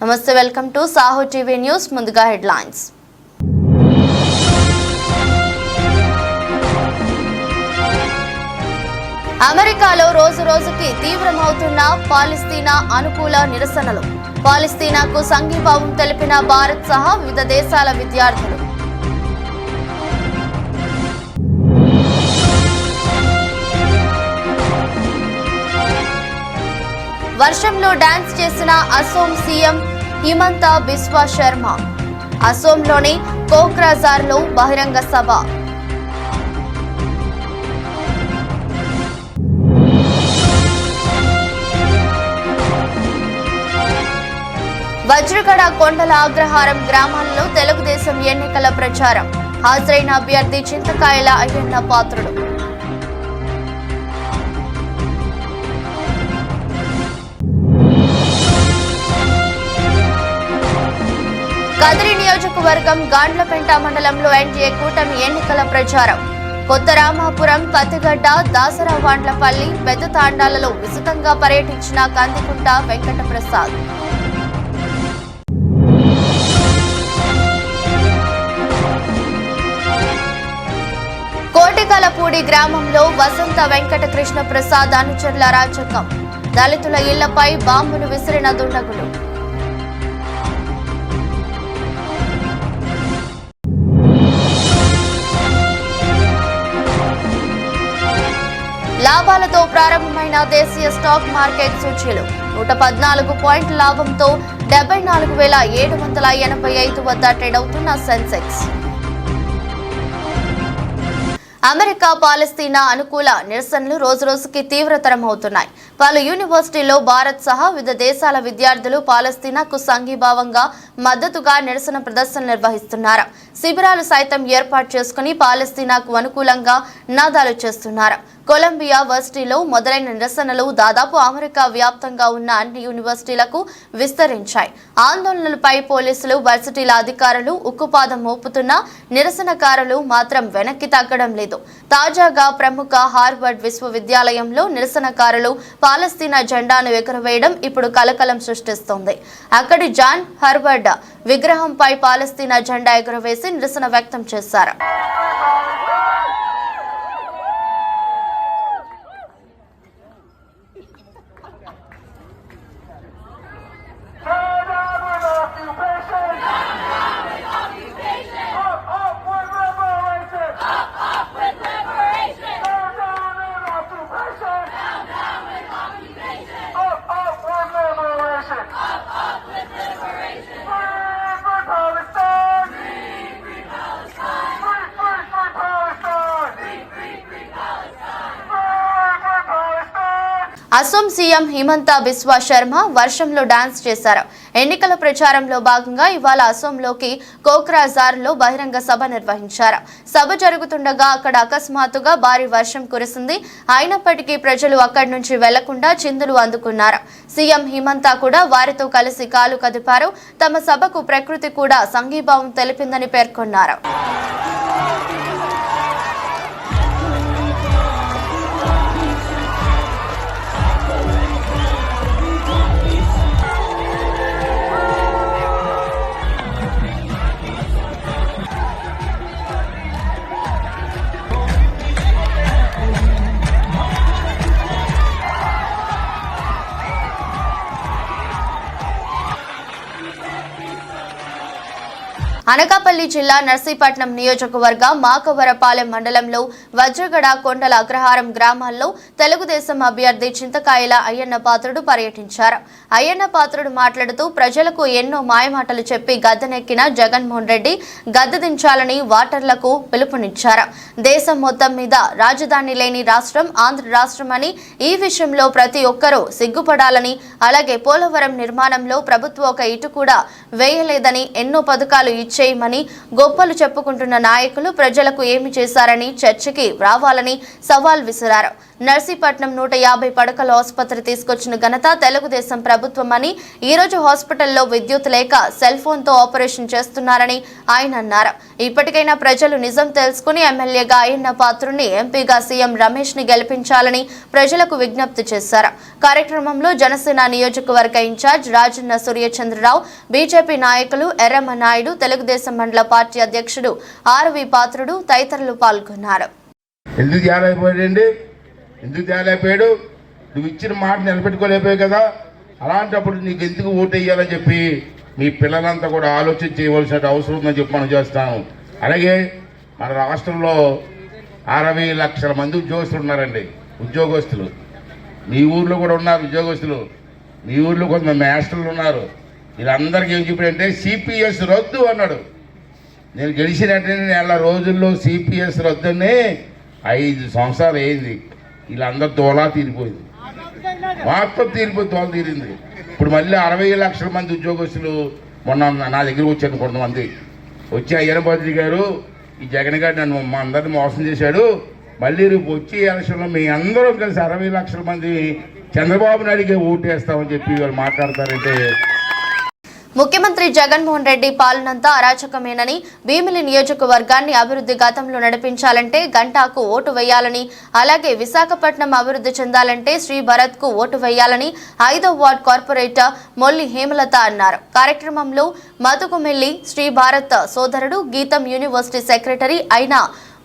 నమస్తే, welcome to Saaho TV news. ముందుగా headlines. అమెరికాలో రోజు రోజుకి తీవ్రమవుతున్న పాలస్తీనా అనుకూల నిరసనలు. పాలస్తీనాకు సంఘీభావం తెలిపిన భారత్ సహా వివిధ దేశాల విద్యార్థులు. వర్షంలో డాన్స్ చేసిన అసోం సీఎం హిమంత బిస్వా శర్మ. అసోంలోని కోక్రాజార్లో బహిరంగ సభ. వజ్రగడ కొండల అగ్రహారం గ్రామాల్లో తెలుగుదేశం ఎన్నికల ప్రచారం. హాజరైన అభ్యర్థి చింతకాయల అయ్యన్న పాత్రుడు. కదిరి నియోజకవర్గం గాండ్లపెంట మండలంలో ఎన్డీఏ కూటమి ఎన్నికల ప్రచారం. కొత్త రామాపురం, పత్తిగడ్డ, దాసరావాండ్లపల్లి, పెద్ద తాండాలలో విస్తృతంగా పర్యటించిన కందికుంట వెంకటప్రసాద్. కోటికలపూడి గ్రామంలో వసంత వెంకట కృష్ణ ప్రసాద్ అనుచరుల అరాచకం. దళితుల ఇళ్లపై బాంబులు విసిరిన దుండగులు. లాభాలతో ప్రారంభమైన దేశీయ స్టాక్ మార్కెట్ సూచీలు 114 పాయింట్ల లాభంతో 74,785 వద్ద ట్రేడ్ అవుతున్న సెన్సెక్స్. అమెరికా పాలస్తీనా అనుకూల నిరసనలు రోజురోజుకి తీవ్రతరం అవుతున్నాయి. పలు యూనివర్సిటీల్లో భారత్ సహా వివిధ దేశాల విద్యార్థులు పాలస్తీనాకు సంఘీభావంగా మద్దతుగా నిరసన ప్రదర్శనలు నిర్వహిస్తున్నారు. శిబిరాలు సైతం ఏర్పాటు చేసుకుని పాలస్తీనాకు అనుకూలంగా నినాదాలు చేస్తున్నారు. కొలంబియా వర్సిటీలో మొదలైన నిరసనలు దాదాపు అమెరికా వ్యాప్తంగా ఉన్న అన్ని యూనివర్సిటీలకు విస్తరించాయి. ఆందోళనలపై పోలీసులు, వర్సిటీల అధికారులు ఉక్కుపాదం మోపుతున్న నిరసనకారులు మాత్రం వెనక్కి తగ్గడం లేదు. తాజాగా ప్రముఖ హార్వర్డ్ విశ్వవిద్యాలయంలో నిరసనకారులు పాలస్తీనా జెండాను ఎగురవేయడం ఇప్పుడు కలకలం సృష్టిస్తోంది. అక్కడి జాన్ హార్వర్డ్ విగ్రహంపై పాలస్తీనా జెండా ఎగురవేసి నిరసన వ్యక్తం చేశారు. అసోం సీఎం హిమంత బిస్వా శర్మ వర్షంలో డాన్స్ చేశారు. ఎన్నికల ప్రచారంలో భాగంగా ఇవాళ అసోంలోకి కోక్రాజార్లో బహిరంగ సభ నిర్వహించారు. సభ జరుగుతుండగా అక్కడ అకస్మాత్తుగా భారీ వర్షం కురిసింది. అయినప్పటికీ ప్రజలు అక్కడి నుంచి వెళ్లకుండా చిందులు అందుకున్నారు. సీఎం హిమంత కూడా వారితో కలిసి కాలు కదిపారు. తమ సభకు ప్రకృతి కూడా సంఘీభావం తెలిపిందని పేర్కొన్నారు. అనకాపల్లి జిల్లా నర్సీపట్నం నియోజకవర్గ మాకవరపాలెం మండలంలో వజ్రగడ కొండల అగ్రహారం గ్రామాల్లో తెలుగుదేశం అభ్యర్థి చింతకాయల అయ్యన్న పాత్రుడు పర్యటించారు. అయ్యన్న పాత్రుడు మాట్లాడుతూ ప్రజలకు ఎన్నో మాయమాటలు చెప్పి గద్దెనెక్కిన జగన్మోహన్ రెడ్డి గద్దె దించాలని ఓటర్లకు పిలుపునిచ్చారు. దేశం మొత్తం మీద రాజధాని లేని రాష్ట్రం ఆంధ్ర రాష్ట్రం అని, ఈ విషయంలో ప్రతి ఒక్కరూ సిగ్గుపడాలని, అలాగే పోలవరం నిర్మాణంలో ప్రభుత్వం ఒక ఇటు కూడా వేయలేదని, ఎన్నో పథకాలు చేయమని గొప్పలు చెప్పుకుంటున్న నాయకులు ప్రజలకు ఏమి చేశారని చర్చకి రావాలని సవాల్ విసిరారు. నర్సీపట్నం 150 పడకల ఆసుపత్రి తీసుకొచ్చిన ఘనత తెలుగుదేశం ప్రభుత్వమని, ఈ రోజు హాస్పిటల్లో విద్యుత్ లేక సెల్ ఫోన్ తో ఆపరేషన్ చేస్తున్నారని ఆయన అన్నారు. ఇప్పటికైనా ప్రజలు నిజం తెలుసుకుని ఎమ్మెల్యేగా అయ్యన్న పాత్రుని, ఎంపీగా సీఎం రమేష్ ని గెలిపించాలని ప్రజలకు విజ్ఞప్తి చేశారు. కార్యక్రమంలో జనసేన నియోజకవర్గ ఇన్ఛార్జ్ రాజన్న సూర్యచంద్రరావు, బీజేపీ నాయకులు ఎర్రమ్మ నాయుడు, తెలుగుదేశం మండల పార్టీ అధ్యక్షుడు ఆర్వి పాత్రుడు తదితరులు పాల్గొన్నారు. ఎందుకు తేలైపోయాడు? నువ్వు ఇచ్చిన మాట నిలబెట్టుకోలేకపోయావు కదా. అలాంటప్పుడు నీకు ఎందుకు ఓటు వేయాలని చెప్పి మీ పిల్లలంతా కూడా ఆలోచన చేయవలసిన అవసరం ఉందని చెప్పి మనం చేస్తాను. అలాగే మన రాష్ట్రంలో 60 లక్షల మంది ఉద్యోగస్తులు ఉన్నారండి. ఉద్యోగస్తులు మీ ఊర్లో కూడా ఉన్నారు. ఉద్యోగస్తులు మీ ఊర్లో కొంతమంది మాస్టర్లు ఉన్నారు. వీళ్ళందరికీ ఏం చెప్పాడంటే సిపిఎస్ రద్దు అన్నాడు. నేను గెలిచినట్టే నెల రోజుల్లో సిపిఎస్ రద్దునే 5 సంవత్సరాలు అయింది. వీళ్ళందరూ దోలా తీరిపోయింది, మొత్తం దోల తీరింది. ఇప్పుడు మళ్ళీ 60 లక్షల మంది ఉద్యోగస్తులు మొన్న నా దగ్గరకు వచ్చాను. కొంతమంది వచ్చి అయ్యనపాత్రి గారు, ఈ జగన్ గారు నన్ను మా అందరిని మోసం చేశాడు, మళ్ళీ రేపు వచ్చే ఎలక్షన్లో మీ అందరం కలిసి 60 లక్షల మంది చంద్రబాబు నాయుడికి ఓటు వేస్తామని చెప్పి వాళ్ళు మాట్లాడతారంటే ముఖ్యమంత్రి జగన్మోహన్ రెడ్డి పాలనంతా అరాచకమేనని, భీమిలి నియోజకవర్గాన్ని అభివృద్ధి గతంలో నడిపించాలంటే గంటాకు ఓటు వేయాలని, అలాగే విశాఖపట్నం అభివృద్ధి చెందాలంటే శ్రీ భరత్ కు ఓటు వేయాలని 5వ వార్డ్ కార్పొరేటర్ మొల్లి హేమలత అన్నారు. కార్యక్రమంలో మతుకుమిల్లి శ్రీ భారత్ సోదరుడు, గీతం యూనివర్సిటీ సెక్రటరీ అయిన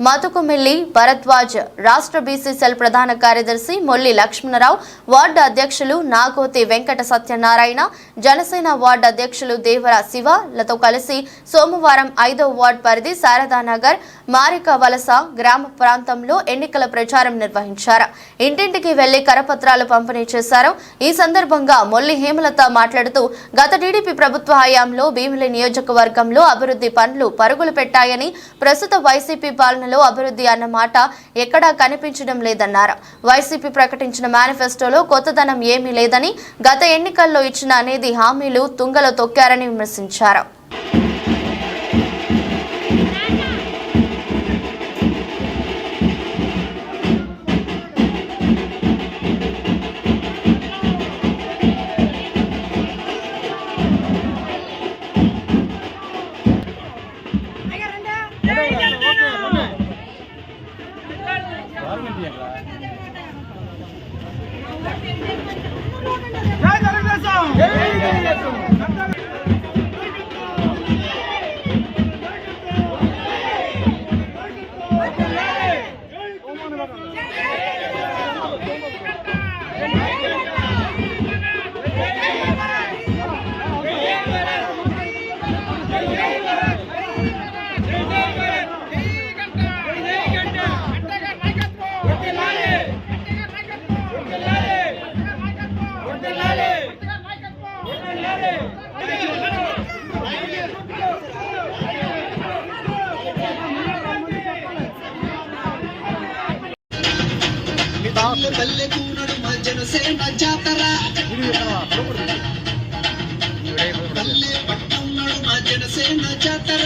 మతుకుమిల్లి భరద్వాజ్, రాష్ట్ర బీసీ సెల్ ప్రధాన కార్యదర్శి మొల్లి లక్ష్మణరావు, వార్డు అధ్యక్షులు నాగోతి వెంకట సత్యనారాయణ, జనసేన వార్డు అధ్యక్షులు దేవర శివలతో కలిసి సోమవారం 5వ వార్డు పరిధి శారదానగర్, మారిక వలస గ్రామ ప్రాంతంలో ఎన్నికల ప్రచారం నిర్వహించారు. ఇంటింటికి వెళ్లి కరపత్రాలు పంపిణీ చేశారు. ఈ సందర్భంగా మొల్లి హేమలత మాట్లాడుతూ, గత టీడీపీ ప్రభుత్వ హయాంలో భీమిలి నియోజకవర్గంలో అభివృద్ధి పనులు పరుగులు పెట్టాయని, ప్రస్తుత వైసీపీ పాలన అభివృద్ధి అన్న మాట ఎక్కడా కనిపించడం లేదన్నారు. వైసీపీ ప్రకటించిన మేనిఫెస్టోలో కొత్తదనం ఏమీ లేదని, గత ఎన్నికల్లో ఇచ్చిన అనేది హామీలు తుంగలో తొక్కారని విమర్శించారు. పల్లెకూనడు మా జనసేన జాతర, పల్లె పట్టణం మా జనసేన జాతర,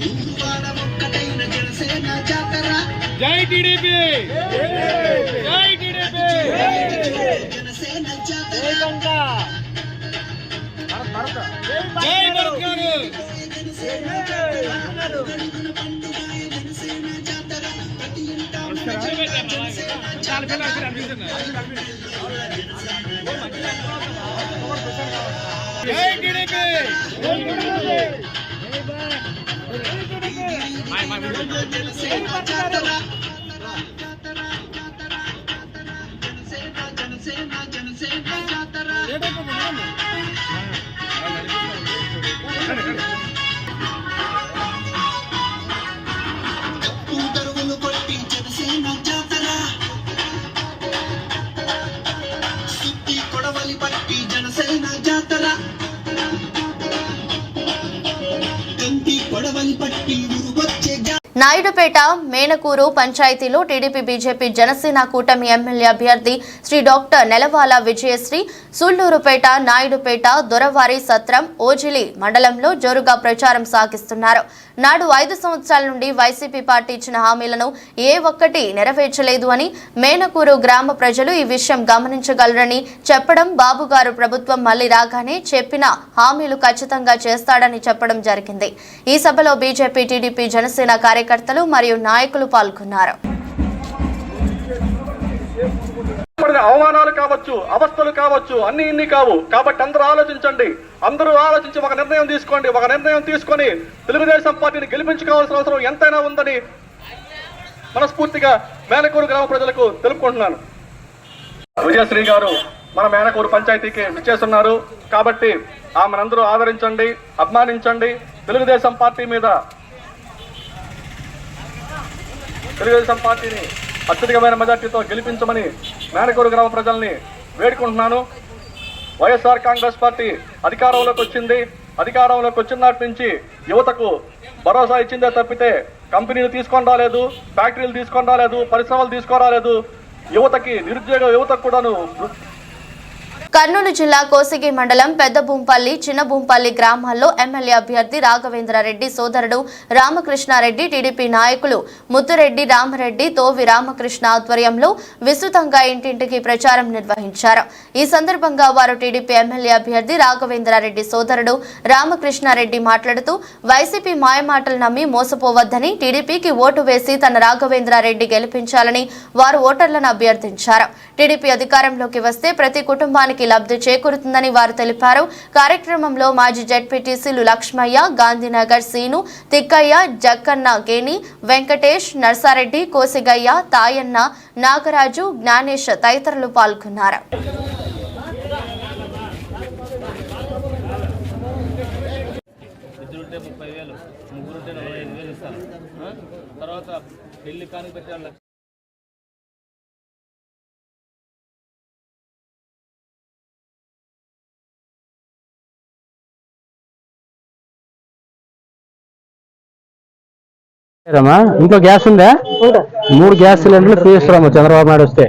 ఊరువాడ ఒక్కటైన జనసేన జాతర. జై టీడీపీ, జై టీడీపీ, జనసేన జాతర, జై భరత్ గారు. నాయుడుపేట మేనకూరు పంచాయతీలో టీడీపీ బీజేపీ జనసేన కూటమి ఎమ్మెల్యే అభ్యర్థి శ్రీ డాక్టర్ నెలవాల విజయశ్రీ సూళ్లూరుపేట నాయుడుపేట దొరవారి సత్రం ఓజిలి మండలంలో జోరుగా ప్రచారం సాగిస్తున్నారు. నాడు 5 సంవత్సరాల నుండి వైసీపీ పార్టీ ఇచ్చిన హామీలను ఏ ఒక్కటి నెరవేర్చలేదు అని మేనకూరు గ్రామ ప్రజలు ఈ విషయం గమనించగలరని చెప్పడం, బాబుగారు ప్రభుత్వం మళ్లీ రాగానే చెప్పిన హామీలు ఖచ్చితంగా చేస్తాడని చెప్పడం జరిగింది. ఈ సభలో బీజేపీ, టీడీపీ, జనసేన కార్యకర్తలు మరియు నాయకులు పాల్గొన్నారు. అవమానాలు కావచ్చు, అవస్థలు కావచ్చు, అన్ని ఇన్ని కావు. కాబట్టి అందరూ ఆలోచించండి. అందరూ ఆలోచించి ఒక నిర్ణయం తీసుకోండి. ఒక నిర్ణయం తీసుకొని తెలుగుదేశం పార్టీని గెలిపించుకోవాల్సిన అవసరం ఎంతైనా ఉందని మనస్ఫూర్తిగా మేనకూరు గ్రామ ప్రజలకు తెలుపుకుంటున్నాను. విజయశ్రీ గారు మన మేనకూరు పంచాయతీకి విచ్చేస్తున్నారు. కాబట్టి ఆమెనందరూ ఆదరించండి, అభిమానించండి. తెలుగుదేశం పార్టీని అత్యధికమైన మెజార్టీతో గెలిపించమని మేనకూరు గ్రామ ప్రజల్ని వేడుకుంటున్నాను. వైఎస్ఆర్ కాంగ్రెస్ పార్టీ అధికారంలోకి వచ్చింది. అధికారంలోకి వచ్చినటి నుంచి యువతకు భరోసా ఇచ్చిందే తప్పితే కంపెనీలు తీసుకొని రాలేదు, ఫ్యాక్టరీలు తీసుకొని రాలేదు, పరిశ్రమలు తీసుకొని రాలేదు. యువతకి, నిరుద్యోగ యువతకు కూడాను. కర్నూలు జిల్లా కోసిగి మండలం పెద్ద భూంపల్లి, చిన్న భూంపల్లి గ్రామాల్లో ఎమ్మెల్యే అభ్యర్థి రాఘవేంద్రారెడ్డి సోదరుడు రామకృష్ణారెడ్డి, టీడీపీ నాయకులు ముత్తురెడ్డి రామరెడ్డి, తోవి రామకృష్ణ ఆధ్వర్యంలో విస్తృతంగా ఇంటింటికి ప్రచారం నిర్వహించారు. ఈ సందర్భంగా వారు టీడీపీ ఎమ్మెల్యే అభ్యర్థి రాఘవేంద్రారెడ్డి సోదరుడు రామకృష్ణారెడ్డి మాట్లాడుతూ వైసీపీ మాయమాటలు నమ్మి మోసపోవద్దని, టీడీపీకి ఓటు వేసి తన రాఘవేంద్రారెడ్డి గెలిపించాలని వారు ఓటర్లను అభ్యర్థించారు. టీడీపీ అధికారంలోకి వస్తే ప్రతి కుటుంబానికి లబ్ధి చేకూరుతుందని వారు తెలిపారు. కార్యక్రమంలో మాజీ జెడ్పీటీసీలు లక్ష్మయ్య, గాంధీనగర్ సీను, తిక్కయ్య, జక్కన్న గేని, వెంకటేష్, నర్సారెడ్డి, కోసిగయ్య, తాయన్న, నాగరాజు, జ్ఞానేష్ తదితరులు పాల్గొన్నారు. ఇంట్లో గ్యాస్ ఉందా? 3 గ్యాస్ సిలిండర్లు ఫ్రీ ఇస్తారమ్మా చంద్రబాబు నాయుడు వస్తే.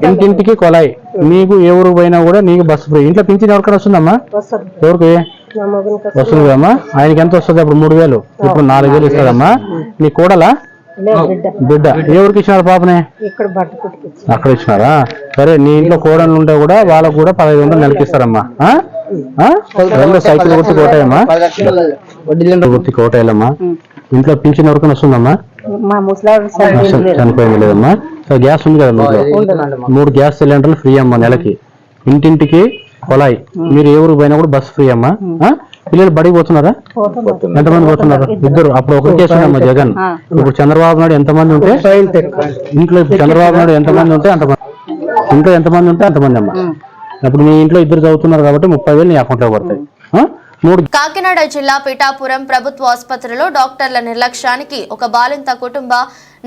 ఇంటింటికి కొలాయి, నీకు ఏ ఊరు పోయినా కూడా నీకు బస్సు ఫ్రీ. ఇంట్లో పింఛన్ ఎవరికైనా వస్తుందమ్మా? ఎవరికి వస్తుంది కదమ్మా? ఆయనకి ఎంత వస్తుంది? అప్పుడు 3000, ఇప్పుడు 4000 ఇస్తారమ్మా. నీ కూడలా బిడ్డ ఎవరికి ఇచ్చినారు పాపనే? అక్కడ ఇచ్చినారా? సరే, నీ ఇంట్లో కోడలు ఉంటే కూడా వాళ్ళకు కూడా 1500 నెలకి ఇస్తారమ్మా. సైకిల్ గుర్తు కోటాయమ్మా, గుర్తు కోటాయాలమ్మా. ఇంట్లో పింఛన్ ఎవరికైనా వస్తుందమ్మా? చనిపోయింది లేదమ్మా. సో గ్యాస్ ఉంది కదా, 3 గ్యాస్ సిలిండర్లు ఫ్రీ అమ్మా నెలకి. ఇంటింటికి కొలాయి, మీరు ఏ ఊరికి పోయినా కూడా బస్సు ఫ్రీ అమ్మా. పిల్లలు బడికి పోతున్నారా? ఎంతమంది పోతున్నారు? 2. అప్పుడు ఒకరికి వేస్తున్నామ్మా జగన్. ఇప్పుడు చంద్రబాబు నాయుడు ఎంతమంది ఉంటే ఇంట్లో, చంద్రబాబు నాయుడు ఎంతమంది ఉంటే అంతమంది, ఇంట్లో ఎంతమంది ఉంటే అంతమంది అమ్మా. అప్పుడు మీ ఇంట్లో 2 చదువుతున్నారు కాబట్టి 30,000 నీ అకౌంట్లో పడతాయి. కాకినాడ జిల్లా పిఠాపురం ప్రభుత్వ ఆసుపత్రిలో డాక్టర్ల నిర్లక్ష్యానికి ఒక బాలింత కుటుంబ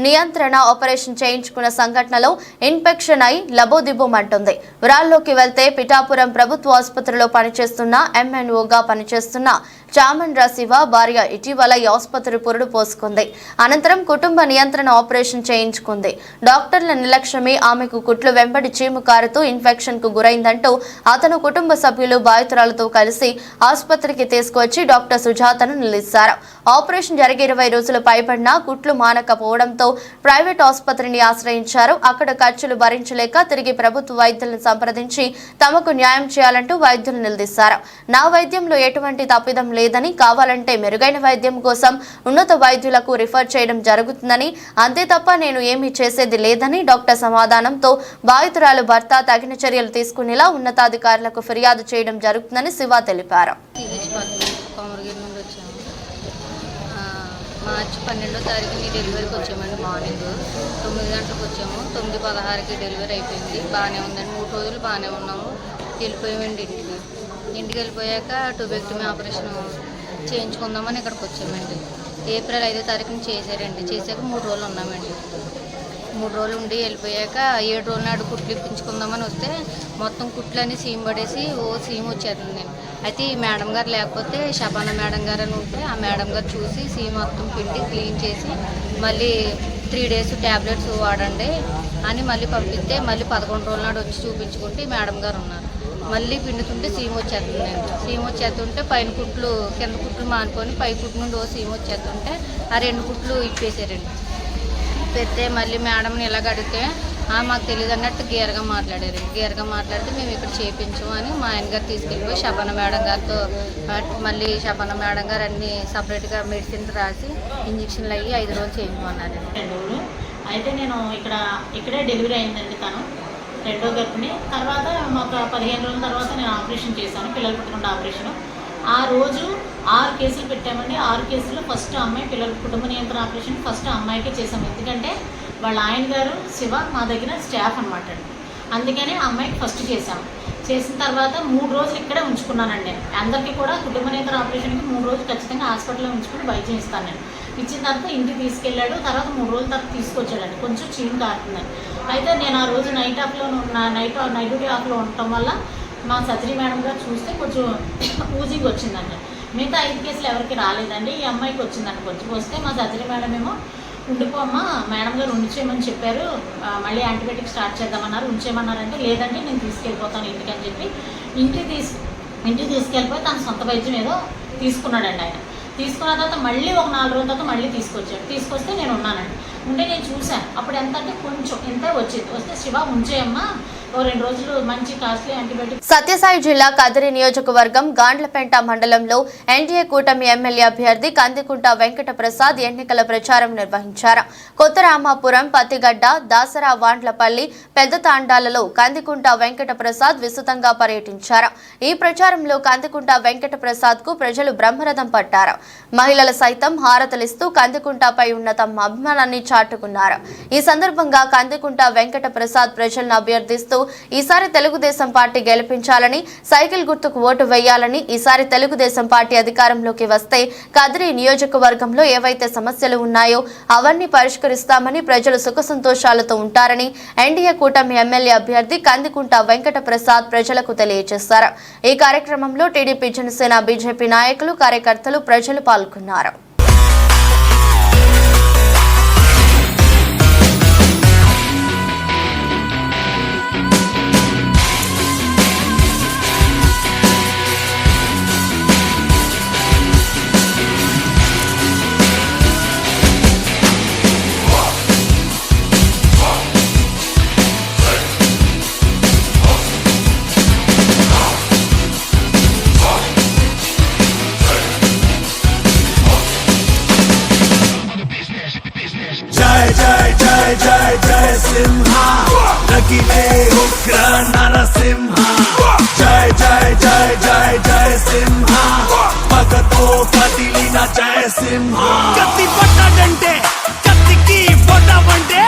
నియంత్రణ ఆపరేషన్ చేయించుకున్న సంఘటనలో ఇన్ఫెక్షన్ అయి లబోదిబోమంటుంది. వివరాల్లోకి వెళ్తే పిఠాపురం ప్రభుత్వ ఆసుపత్రిలో పనిచేస్తున్న ఎంఎన్ఓగా పనిచేస్తున్న చామండ్ర శివ భార్య ఇటీవల ఈ ఆసుపత్రి పురుడు పోసుకుంది. అనంతరం కుటుంబ నియంత్రణ ఆపరేషన్ చేయించుకుంది. డాక్టర్ల నిర్లక్ష్యమే ఆమెకు కుట్లు వెంబడి చీము కారుతూ ఇన్ఫెక్షన్ కు గురైందంటూ అతను కుటుంబ సభ్యులు బాధితురాలతో కలిసి ఆసుపత్రికి తీసుకువచ్చి డాక్టర్ సుజాతను నిలిచారు. ఆపరేషన్ జరిగి 20 రోజులు పైబడినా కుట్లు మానకపోవడంతో ప్రైవేట్ ఆసుపత్రిని ఆశ్రయించారు. అక్కడ ఖర్చులు భరించలేక తిరిగి ప్రభుత్వ వైద్యులను సంప్రదించి తమకు న్యాయం చేయాలంటూ వైద్యులు నిలదీశారు. నా వైద్యంలో ఎటువంటి తప్పిదం లేదని, కావాలంటే మెరుగైన వైద్యం కోసం ఉన్నత వైద్యులకు రిఫర్ చేయడం జరుగుతుందని, అంతే తప్ప నేను ఏమీ చేసేది లేదని డాక్టర్ సమాధానంతో బాధితురాలు భర్త తగిన చర్యలు తీసుకునేలా ఉన్నతాధికారులకు ఫిర్యాదు చేయడం జరుగుతుందని శివ తెలిపారు. మార్చి 12వ తారీఖుని డెలివరీకి వచ్చామండి. మార్నింగ్ 9 గంటలకు వచ్చాము. 9:16కి డెలివరీ అయిపోయింది. బాగానే ఉందండి. 3 రోజులు బాగానే ఉన్నాము. వెళ్ళిపోయామండి ఇంటికి వెళ్ళిపోయాక ట్యూబెక్టమీ ఆపరేషన్ చేయించుకుందామని ఇక్కడికి వచ్చామండి. ఏప్రిల్ 5వ తారీఖున చేశారండి. చేశాక 3 రోజులు ఉన్నామండి. 3 రోజులు ఉండి వెళ్ళిపోయాక 7 రోజుల నాడు కుట్లు ఇప్పించుకుందామని వస్తే మొత్తం కుట్లన్నీ సీమ్ పడేసి సీమ్ వచ్చేస్తుంది. అయితే ఈ మేడం గారు లేకపోతే షబానా మేడం గారు అని ఉంటే ఆ మేడం గారు చూసి సీమ్ మొత్తం పిండి క్లీన్ చేసి మళ్ళీ 3 days ట్యాబ్లెట్స్ వాడండి అని మళ్ళీ పంపిస్తే మళ్ళీ 11 రోజుల నాడు వచ్చి చూపించుకుంటే ఈ మేడం గారు ఉన్నారు. మళ్ళీ పిండుతుంటే సీమ్ వచ్చేస్తుందండి. సీమ్ వచ్చేస్తుంటే పైన కుట్లు కింద కుట్లు మానుకొని పై కుట్టు నుండి ఓ సీమ్ వచ్చేస్తుంటే ఆ 2 కుట్లు ఇప్పేసారండి. పెడితే మళ్ళీ మేడంని ఇలాగ అడిగితే మాకు తెలియదు అన్నట్టు గేరగా మాట్లాడారు. గేరగా మాట్లాడితే మేము ఇక్కడ చేయించాము అని మా ఆయన గారు తీసుకెళ్ళిపోయి షబానా మేడం గారితో మళ్ళీ షబానా మేడం గారు అన్ని సపరేట్గా మెడిసిన్ రాసి ఇంజక్షన్లు అయ్యి 5 రోజులు చేయించమన్నారు. అయితే నేను ఇక్కడే డెలివరీ అయిందండి. తను 2వ గర్భిణి. తర్వాత మాకు 15 రోజుల తర్వాత నేను ఆపరేషన్ చేశాను, పిల్లలు పుట్టకుండా ఆపరేషన్. ఆ రోజు 6 కేసులు పెట్టామండి. 6 కేసుల్లో ఫస్ట్ అమ్మాయి పిల్లల కుటుంబ నియంత్రణ ఆపరేషన్ ఫస్ట్ అమ్మాయికే చేసాము. ఎందుకంటే వాళ్ళ ఆయన గారు శివ మా దగ్గర స్టాఫ్ అనమాట అండి. అందుకని ఆ అమ్మాయికి ఫస్ట్ చేసాము. చేసిన తర్వాత 3 రోజులు ఇక్కడే ఉంచుకున్నానండి. అందరికీ కూడా కుటుంబ నియంత్రణ ఆపరేషన్కి 3 రోజులు ఖచ్చితంగా హాస్పిటల్లో ఉంచుకుని వైద్యం ఇస్తాను నేను. ఇచ్చిన తర్వాత ఇంటికి తీసుకెళ్ళాడు. తర్వాత 3 రోజుల తర్వాత తీసుకొచ్చాడండి. కొంచెం చీము కారుతుందని. అయితే నేను ఆ రోజు నైట్ డ్యూటీ ఆఫ్లో ఉండటం వల్ల మా సర్జరీ మేడం గారు చూస్తే కొంచెం ఊజింగ్ వచ్చిందండి. మిగతా 5 కేసులు ఎవరికి రాలేదండి. ఈ అమ్మాయికి వచ్చిందండి. కొంచెం వస్తే మా సర్జరీ మేడం ఏమో ఉండిపోమ్మా మేడం గారు ఉంచేయమని చెప్పారు, మళ్ళీ యాంటీబయాటిక్ స్టార్ట్ చేద్దామన్నారు. ఉంచేయమన్నారంటే లేదండి నేను తీసుకెళ్ళిపోతాను ఇంటికి అని చెప్పి ఇంటికి తీసుకెళ్ళిపోయి తన సొంత వైద్యం ఏదో తీసుకున్నాడండి. ఆయన తీసుకున్న తర్వాత మళ్ళీ ఒక 4 రోజుల తర్వాత మళ్ళీ తీసుకొచ్చాడు. తీసుకొస్తే నేను ఉన్నానండి. ఉంటే నేను చూశాను. అప్పుడు ఎంత అంటే కొంచెం ఎంత వచ్చింది. వస్తే శివ ఉంచేయమ్మా 2 రోజులు మంచి కాస్ట్లీ యాంటీబయాటిక్. సత్యసాయి జిల్లా కదిరి నియోజకవర్గం గాండ్లపేట మండలంలో ఎన్డీఏ కూటమి ఎమ్మెల్యే అభ్యర్థి కందికుంట వెంకట ప్రసాద్ ఎన్నికల ప్రచారం నిర్వహించారు. కొత్త రామాపురం, పత్తిగడ్డ, దాసరా, వాండ్లపల్లి, పెద్ద తాండాలలో కందికుంట వెంకట ప్రసాద్ విస్తృతంగా పర్యటించారు. ఈ ప్రచారంలో కందికుంట వెంకట ప్రసాద్ కు ప్రజలు బ్రహ్మరథం పట్టారు. మహిళలు సైతం హారతలిస్తూ కందికుంటపై ఉన్న తమ అభిమానాన్ని చాటుకున్నారు. ఈ సందర్భంగా కందికుంట వెంకట ప్రసాద్ ప్రజలను అభ్యర్థిస్తూ ఈసారి తెలుగుదేశం పార్టీ గెలిపించాలని, సైకిల్ గుర్తుకు ఓటు వేయాలని, ఈసారి తెలుగుదేశం పార్టీ అధికారంలోకి వస్తే కదిరి నియోజకవర్గంలో ఏవైతే సమస్యలు ఉన్నాయో అవన్నీ పరిష్కరిస్తామని, ప్రజలు సుఖ సంతోషాలతో ఉంటారని ఎన్డీఏ కూటమి ఎమ్మెల్యే అభ్యర్థి కందికుంట వెంకట ప్రసాద్ ప్రజలకు తెలియజేశారు. ఈ కార్యక్రమంలో టీడీపీ, జనసేన, బీజేపీ నాయకులు, కార్యకర్తలు, ప్రజలు పాల్గొన్నారు. జయ సింహ రగిలే ఉగ్ర నరసింహ జయ జయ జయ జయ జయ సింహ పగతో కదిలిన జయ సింహ కత్తి పట్టాడంటే కత్తికి పొట్టవంటే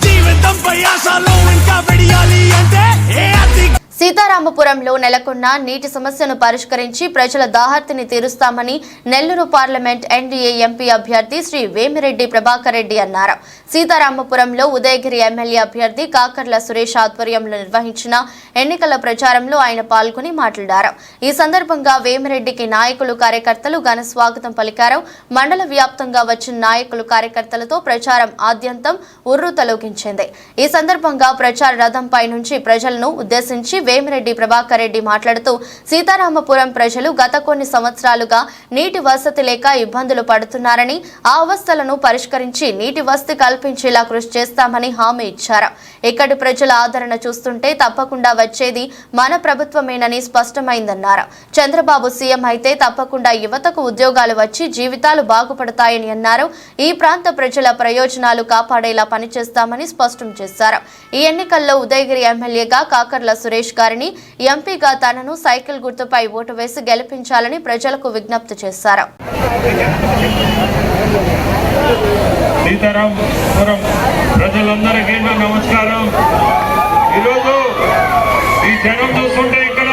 జీవితంపై ఆశలో ఇంకా వెడియాలి అంటే ఏ అతి. సీతారామపురంలో నెలకొన్న నీటి సమస్యను పరిష్కరించి ప్రజల దాహార్తిని తీరుస్తామని నెల్లూరు పార్లమెంట్ ఎన్డీఏ ఎంపీ అభ్యర్థి శ్రీ వేమిరెడ్డి ప్రభాకర్ రెడ్డి అన్నారు. సీతారామపురంలో ఉదయగిరి ఎమ్మెల్యే అభ్యర్థి కాకర్ల సురేష్ ఆధ్వర్యంలో నిర్వహించిన ఎన్నికల ప్రచారంలో ఆయన పాల్గొని మాట్లాడారు. ఈ సందర్భంగా వేమిరెడ్డికి నాయకులు, కార్యకర్తలు ఘన స్వాగతం పలికారు. మండల వ్యాప్తంగా వచ్చిన నాయకులు, కార్యకర్తలతో ప్రచారం ఆద్యంతం ఉర్రూతలూగించింది. ఈ సందర్భంగా ప్రచార రథంపై నుంచి ప్రజలను ఉద్దేశించి వేమిరెడ్డి ప్రభాకర్ రెడ్డి మాట్లాడుతూ సీతారామపురం ప్రజలు గత కొన్ని సంవత్సరాలుగా నీటి వసతి లేక ఇబ్బందులు పడుతున్నారని, ఆ అవస్థలను పరిష్కరించి నీటి వసతి కల్పించేలా కృషి చేస్తామని హామీ ఇచ్చారు. ఇక్కడి ప్రజల ఆదరణ చూస్తుంటే తప్పకుండా వచ్చేది మన ప్రభుత్వమేనని స్పష్టమైందన్నారు. చంద్రబాబు సీఎం అయితే తప్పకుండా యువతకు ఉద్యోగాలు వచ్చి జీవితాలు బాగుపడతాయని అన్నారు. ఈ ప్రాంత ప్రజల ప్రయోజనాలు కాపాడేలా పనిచేస్తామని స్పష్టం చేశారు. ఈ ఎన్నికల్లో ఉదయగిరి ఎమ్మెల్యేగా కాకర్ల సురేష్ గారిని, ఎంపీగా తనను సైకిల్ గుర్తుపై ఓటు వేసి గెలిపించాలని ప్రజలకు విజ్ఞప్తి చేశారు. సీతారామపురం ప్రజలందరికీ నమస్కారం. ఈరోజు ఈ జనం చూస్తుంటే ఇక్కడ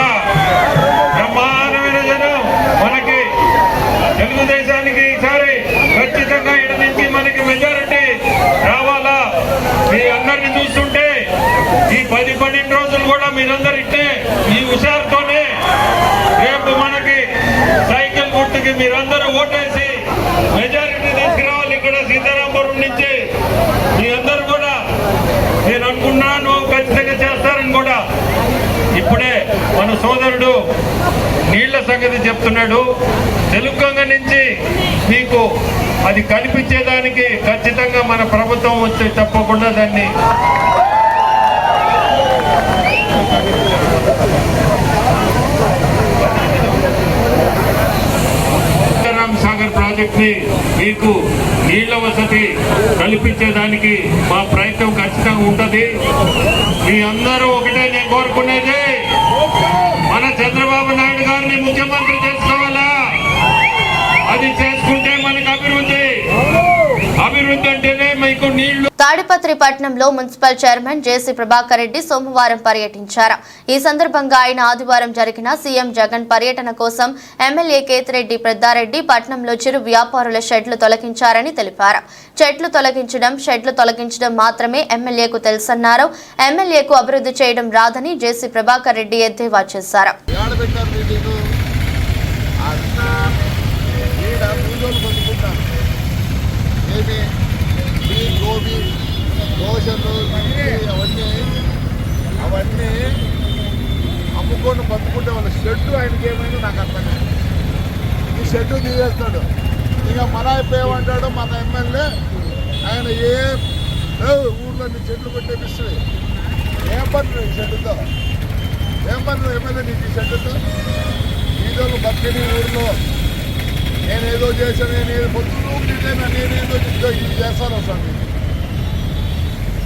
బ్రహ్మాండమైన జనం. మనకి తెలుగుదేశానికి ఈసారి ఖచ్చితంగా ఇక్కడ నుంచి మనకి మెజారిటీ రావాలా. మీ అందరిని చూస్తుంటే ఈ 10-12 రోజులు కూడా మీరందరూ ఇట్టే ఈ హుషారుతోనే రేపు మనకి దానికి మీరందరూ ఓటేసి మెజారిటీ తీసుకురావాలి. ఇక్కడ సీతారాంపురం నుంచి మీ అందరూ కూడా నేను అనుకున్నాను ఖచ్చితంగా చేస్తారని కూడా. ఇప్పుడే మన సోదరుడు నీళ్ల సంగతి చెప్తున్నాడు. తెలుగంగ నుంచి మీకు అది కనిపించేదానికి ఖచ్చితంగా మన ప్రభుత్వం వచ్చి తప్పకుండా దాన్ని సాగర్ ప్రాజెక్ట్ ని మీకు నీళ్ల వసతి కల్పించేదానికి మా ప్రయత్నం ఖచ్చితంగా ఉంటది. మీ అందరూ ఒకటే నేను కోరుకునేది, మన చంద్రబాబు నాయుడు గారిని ముఖ్యమంత్రి చేసుకోవాలా. అది చేసుకుంటే మనకు అభివృద్ధి అంటేనే మీకు నీళ్లు. తాడిపత్రి పట్టణంలో మున్సిపల్ చైర్మన్ జేసీ ప్రభాకర్ రెడ్డి సోమవారం పర్యటించారు. ఈ సందర్భంగా ఆయన ఆదివారం జరిగిన సీఎం జగన్ పర్యటన కోసం ఎమ్మెల్యే కేతిరెడ్డి పెద్దారెడ్డి పట్టణంలో చిరు వ్యాపారుల షెడ్లు తొలగించారని తెలిపారు. షెడ్లు తొలగించడం మాత్రమే ఎమ్మెల్యేకు తెలుసన్నారు. ఎమ్మెల్యేకు అభివృద్ధి చేయడం రాదని జేసీ ప్రభాకర్ రెడ్డి ఎద్దేవా చేశారు. గోబీ దోశలు అవన్నీ అమ్ముకొని బతుకుంటే వాళ్ళ షెడ్డు ఆయనకి ఏమైందో నాకు అర్థం కాదు. ఈ షెడ్డు తీసేస్తాడు. ఇక మన అయిపోయామంటాడు మన ఎమ్మెల్యే. ఆయన ఊర్లో చెట్లు కొట్టేపిస్తుంది. ఏం పని ఈ షెడ్డుతో? ఏం పని ఎమ్మెల్యే నీకు ఈ షెడ్డుతో? ఈరోజు బతికని ఊర్లో నేనేదో చేశాను, నేనేదో పొద్దున నేనేదో ఇది చేస్తాను సార్.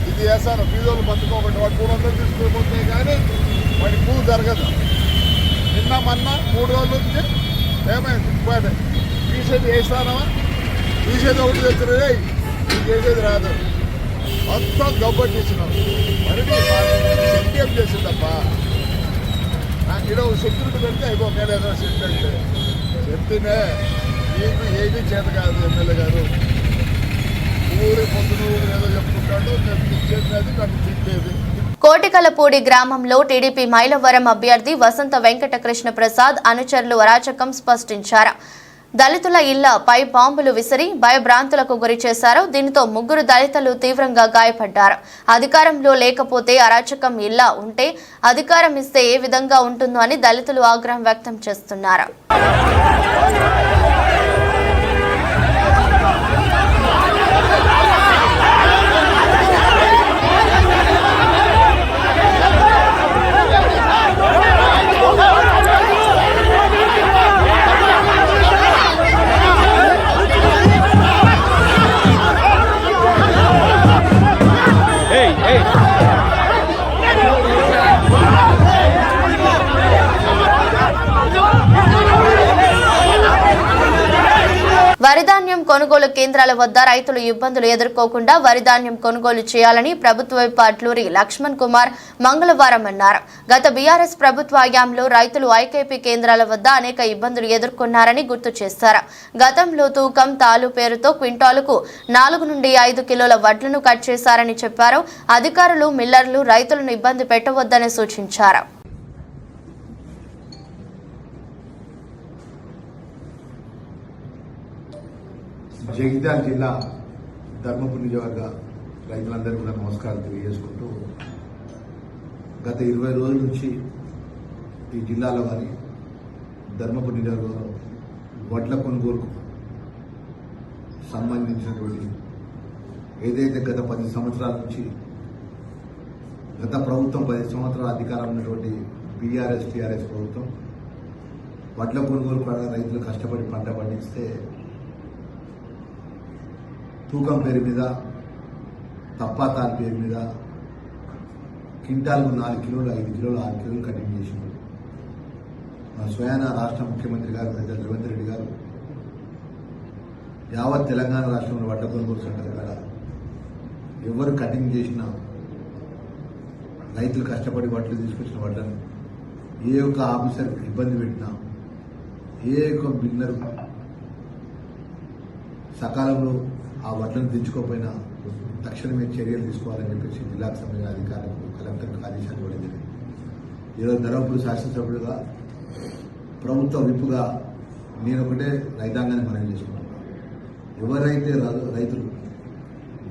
ఇది చేస్తాను. బీదోళ్ళు బతుకోబట్టి వాడు 300 తీసుకుపోతాయి కానీ వాడి పూ జరగదు. నిన్న మొన్న 3 రోజుల నుంచి ఏమైంది పోయాడు. తీసేది వేస్తానమా? తీసేది ఒకటి తెచ్చిన ఇది చేసేది రాదు. మొత్తం గబ్బట్టించినాం. మరి శక్తి ఏం చేసిందప్ప? నాకు ఇక్కడ సెక్యూరిటీ పెడితే అయిపోయి ఏదైనా సెక్యూరిటీ అంటే చెప్తేనే మీకు ఏది చేత కాదు. ఎమ్మెల్యే గారు ఊరి పొద్దున ఏదో చెప్పుకుంటాడు. నేను ఇచ్చేది నాకు తిట్టేది. కోటికలపూడి గ్రామంలో టీడీపీ మైలవరం అభ్యర్థి వసంత వెంకటకృష్ణ ప్రసాద్ అనుచరులు అరాచకం సృష్టించారు. దళితుల ఇళ్లపై బాంబులు విసిరి భయభ్రాంతులకు గురి చేశారు. దీనితో 3 దళితులు తీవ్రంగా గాయపడ్డారు. అధికారంలో లేకపోతే అరాచకం ఇలా ఉంటే అధికారం ఇస్తే ఏ విధంగా ఉంటుందో అని దళితులు ఆగ్రహం వ్యక్తం చేస్తున్నారు. వరిధాన్యం కొనుగోలు కేంద్రాల వద్ద రైతులు ఇబ్బందులు ఎదుర్కోకుండా వరిధాన్యం కొనుగోలు చేయాలని ప్రభుత్వ విప్ అట్లూరి లక్ష్మణ్ కుమార్ మంగళవారం అన్నారు. గత బీఆర్ఎస్ ప్రభుత్వ హయాంలో రైతులు ఐకేపీ కేంద్రాల వద్ద అనేక ఇబ్బందులు ఎదుర్కొన్నారని గుర్తు చేశారు. గతంలో తూకం తాలు పేరుతో క్వింటాలుకు 4 నుండి 5 కిలోల వడ్లను కట్ చేశారని చెప్పారు. అధికారులు మిల్లర్లు రైతులను ఇబ్బంది పెట్టవద్దని సూచించారు. జగిత్యాల జిల్లా ధర్మపురి నియోజకవర్గ రైతులందరికీ కూడా నమస్కారం తెలియజేసుకుంటూ గత 20 రోజుల నుంచి ఈ జిల్లాలో కానీ ధర్మపురి నియోజకవర్గంలో వడ్ల కొనుగోలుకు సంబంధించినటువంటి ఏదైతే గత 10 సంవత్సరాల నుంచి గత ప్రభుత్వం 10 సంవత్సరాల అధికారం ఉన్నటువంటి టీఆర్ఎస్ ప్రభుత్వం వడ్ల కొనుగోలు కూడా రైతులు కష్టపడి పంట పండిస్తే తూకం పేరు మీద తప్పాతాల పేరు మీద క్వింటాల్కు 4 కిలోలు 5 కిలోలు 6 కిలోలు కటింగ్ చేసినారు. మా స్వయాన రాష్ట్ర ముఖ్యమంత్రి గారు పెద్ద రేవంత్ రెడ్డి గారు యావత్ తెలంగాణ రాష్ట్రంలో వడ్ల కొనుగోలు సెంటర్ కాడ ఎవరు కటింగ్ చేసినా రైతులు కష్టపడి వడ్లు తీసుకొచ్చిన వడ్లను ఏ ఒక్క ఆఫీసర్ ఇబ్బంది పెట్టినా ఏ ఒక్క బిల్లర్ సకాలంలో ఆ వడ్లను తెచ్చుకోకపోయినా తక్షణమే చర్యలు తీసుకోవాలని చెప్పేసి జిల్లాకు సంబంధించిన అధికారులకు కలెక్టర్కు ఆదేశాలు ఇవ్వడం జరిగింది. ఈరోజు ధర్మపురి శాసనసభ్యులుగా ప్రభుత్వ విప్పుగా నేను ఒకటే రైతాంగాన్ని మనవి చేసుకుంటున్నాను. ఎవరైతే రైతులు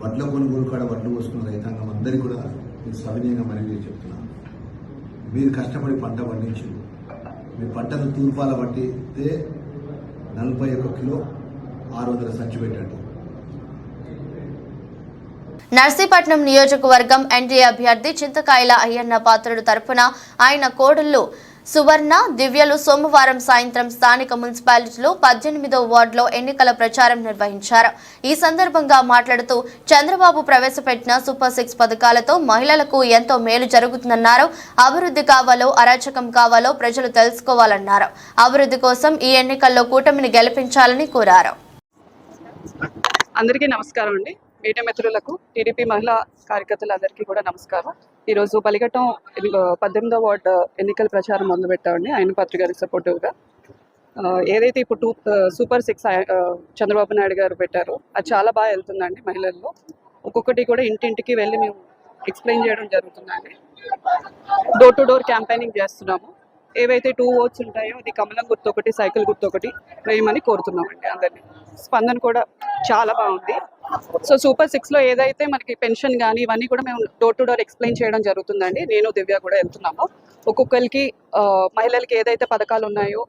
వడ్ల కొనుగోలు కాడ వడ్లు పోసుకున్న రైతాంగం అందరికీ కూడా నేను సవినయంగా మనవి చేసి చెప్తున్నాను. మీరు కష్టపడి పంట పండించు, మీ పంటను తూర్పాల పట్టితే 41 కిలో 600 సంచి పెట్టండి. నర్సీపట్నం నియోజకవర్గం ఎన్డీఏ అభ్యర్థి చింతకాయల అయ్యన్న పాత్రుడు తరపున ఆయన కోడళ్లు సువర్ణ, దివ్యలు సోమవారం సాయంత్రం స్థానిక మున్సిపాలిటీలో 18వ వార్డులో ఎన్నికల ప్రచారం నిర్వహించారు. ఈ సందర్భంగా మాట్లాడుతూ చంద్రబాబు ప్రవేశపెట్టిన సూపర్ 6 పథకాలతో మహిళలకు ఎంతో మేలు జరుగుతుందన్నారు. అభివృద్ధి కావాలో అరాచకం కావాలో ప్రజలు తెలుసుకోవాలన్నారు. అభివృద్ధి కోసం ఈ ఎన్నికల్లో కూటమిని గెలిపించాలని కోరారు. అందరికీ నమస్కారం అండి. మీడియా మిత్రులకు, టీడీపీ మహిళా కార్యకర్తలందరికీ కూడా నమస్కారం. ఈరోజు బలిఘట్టం 18వ వార్డు ఎన్నికల ప్రచారం మొదలుపెట్టామండి ఆయన పాత్ర గారికి సపోర్టివ్గా. ఏదైతే ఇప్పుడు సూపర్ 6 చంద్రబాబు నాయుడు గారు పెట్టారో అది చాలా బాగా వెళ్తుందండి. మహిళల్లో ఒక్కొక్కటి కూడా ఇంటింటికి వెళ్ళి మేము ఎక్స్ప్లెయిన్ చేయడం జరుగుతుందండి. డోర్ టు డోర్ క్యాంపెయినింగ్ చేస్తున్నాము. ఏవైతే 2 ఓట్స్ ఉంటాయో అది కమలం గుర్తు ఒకటి, సైకిల్ గుర్తు ఒకటి వేయమని కోరుతున్నామండి అందరినీ. స్పందన కూడా చాలా బాగుంది. సో సూపర్ 6లో ఏదైతే మనకి పెన్షన్ కానీ ఇవన్నీ కూడా మేము డోర్ టు డోర్ ఎక్స్ప్లెయిన్ చేయడం జరుగుతుందండి. నేను దివ్య కూడా వెళ్తున్నాము. ఒక్కొక్కరికి మహిళలకి ఏదైతే పథకాలు ఉన్నాయో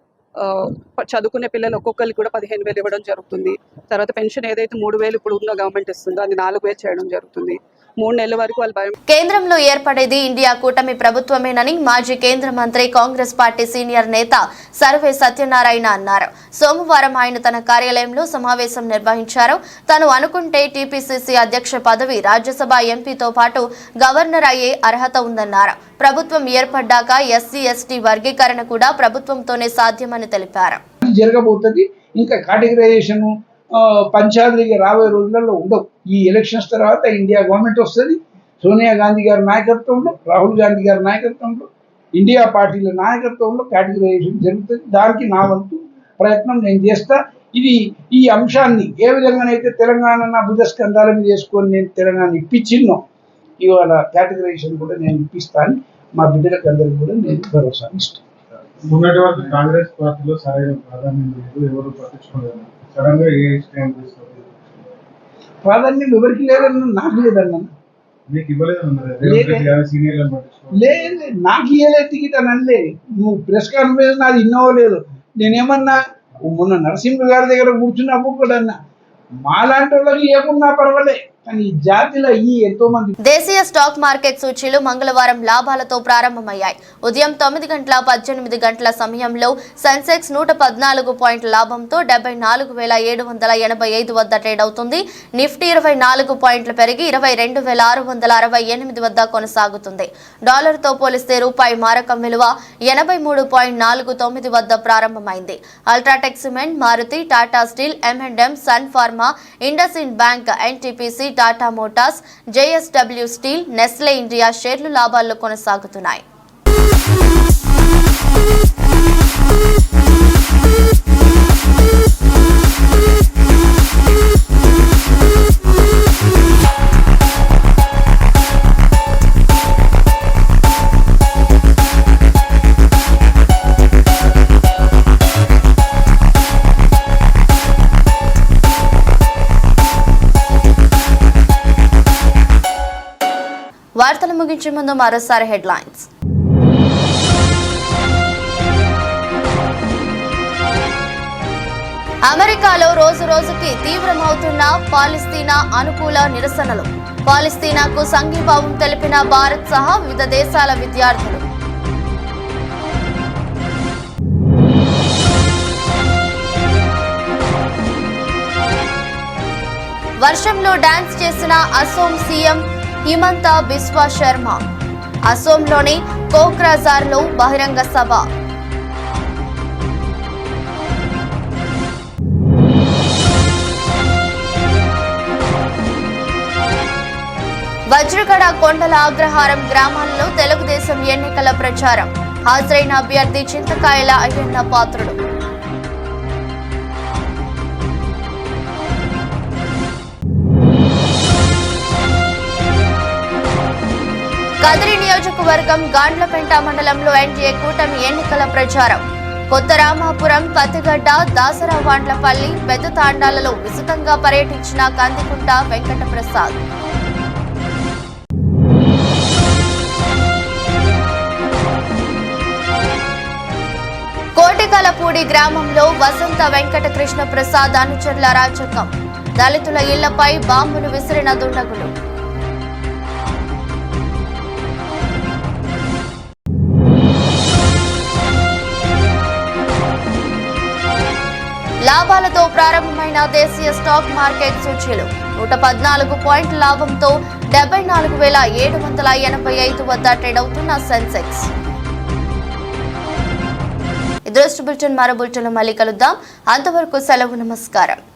చదువుకునే పిల్లలు ఒక్కొక్కరికి కూడా 15,000 ఇవ్వడం జరుగుతుంది. తర్వాత పెన్షన్ ఏదైతే 3,000 ఇప్పుడు ఉన్న గవర్నమెంట్ ఇస్తుందో అది 4,000 చేయడం జరుగుతుంది. 3 నెలల వరకు వాళ్ళు కేంద్రంలో ఏర్పడేది ఇండియా కూటమి ప్రభుత్వమేనని మాజీ కేంద్ర మంత్రి, కాంగ్రెస్ పార్టీ సీనియర్ నేత సర్వే సత్యనారాయణ అన్నారు. సోమవారం ఆయన తన కార్యాలయంలో సమావేశం నిర్వహించారు. తాను అనుకుంటే టీపీసీసీ అధ్యక్ష పదవి, రాజ్యసభ ఎంపీతో పాటు గవర్నర్ అయ్యే అర్హత ఉందన్నారు. ప్రభుత్వం ఏర్పడ్డాక ఎస్సీ ఎస్టీ వర్గీకరణ కూడా ప్రభుత్వంతోనే సాధ్యమని తెలిపారు. జరగబోతుంది. ఇంకా కేటగిరైజేషన్ పంచాయతీకి రాబోయే రోజులలో ఉండవు. ఈ ఎలక్షన్స్ తర్వాత ఇండియా గవర్నమెంట్ వస్తుంది. సోనియా గాంధీ గారి నాయకత్వంలో, రాహుల్ గాంధీ గారి నాయకత్వంలో, ఇండియా పార్టీల నాయకత్వంలో కేటగిరైజేషన్ జరుగుతుంది. దానికి నా వంతు ప్రయత్నం నేను చేస్తా. ఈ అంశాన్ని ఏ విధంగానైతే తెలంగాణ నా భుజస్కంధాల మీద చేసుకొని నేను తెలంగాణ ఇప్పించిన్నో, ఇవాళ కేటగిరైజేషన్ కూడా నేను ఇప్పిస్తాను. మా బిడ్డలకు అందరికీ కూడా నేను భరోసా ఇస్తాను. మొన్నటి వరకు కాంగ్రెస్ పార్టీలో సరైన ప్రాధాన్యం లేదు, ఎవరు పట్టించుకోలేదు. సడన్ గా ఏ స్టాండ్ తీసుకోలేదు. ప్రాధాన్యం ఎవరికి లేదన్న, నాకు లేదన్న. మీకు ఇవ్వలేదు, లేదు నాకు ఇవ్వలేదు టికెట్ అని అనలే. నువ్వు ప్రెస్ కాన్ఫరెన్స్ నాది ఇన్నోవో లేదు. నేనేమన్నా మొన్న నరసింహ గారి దగ్గర కూర్చున్నప్పుడు కూడా అన్నా, మాలాంటి వాళ్ళకి ఏమున్నా పర్వాలే, కానీ జాతిలో ఎంతో మంది. దేశీయ స్టాక్ మార్కెట్ సూచీలు మంగళవారం లాభాలతో ప్రారంభమయ్యాయి. ఉదయం 9:18 సమయంలో సెన్సెక్స్ 114 పాయింట్ల లాభంతో 74,785 వద్ద ట్రేడ్ అవుతుంది. నిఫ్టీ 24 పాయింట్లు పెరిగి 22,668 వద్ద కొనసాగుతుంది. డాలర్తో పోలిస్తే రూపాయి మారకం విలువ 83.49 వద్ద ప్రారంభమైంది. UltraTech Cement, Maruti, Tata Steel, M&M, Sun Pharma, IndusInd Bank, NTPC, Tata Motors, JSW Steel, Nestle India షేర్లు లాభాల్లో కొనసాగుతున్నాయి. వార్తలు ముగించే ముందు మరోసారి హెడ్లైన్స్. అమెరికాలో రోజు రోజుకి తీవ్రమవుతున్న పాలస్తీనా అనుకూల నిరసనలు. పాలస్తీనాకు సంఘీభావం తెలిపిన భారత్ సహా వివిధ దేశాల విద్యార్థులు. వర్షంలో డాన్స్ చేసిన అసోం సీఎం హిమంత బిస్వా శర్మ. అసోంలోని కోక్రాజార్లో బహిరంగ సభ. వజ్రగడ కొండల అగ్రహారం గ్రామాల్లో తెలుగుదేశం ఎన్నికల ప్రచారం. హాజరైన అభ్యర్థి చింతకాయల అయ్యన్న పాత్రుడు. కదిరి నియోజకవర్గం గాండ్లపెంట మండలంలో ఎన్డీఏ కూటమి ఎన్నికల ప్రచారం. కొత్త రామాపురం, కత్తిగడ్డ, దాసరవాండ్లపల్లి, పెద్ద తాండాలలో విస్తృతంగా పర్యటించిన కందికుంట వెంకట ప్రసాద్. కోటికలపూడి గ్రామంలో వసంత వెంకట కృష్ణ ప్రసాద్ అనుచరుల అరాచకం. దళితుల ఇళ్లపై బాంబులు విసిరిన దుండగులు. లాభాలతో ప్రారంభమైన దేశీయ స్టాక్ మార్కెట్ సూచీలు 114 పాయింట్ల లాభంతో 74,785 వద్ద ట్రేడ్ అవుతున్న సెన్సెక్స్. ఈ దృష్టి బులెటిన్ మరో బులెటిన్లో మళ్ళీ కలుద్దాం. అంతవరకు సెలవు, నమస్కారం.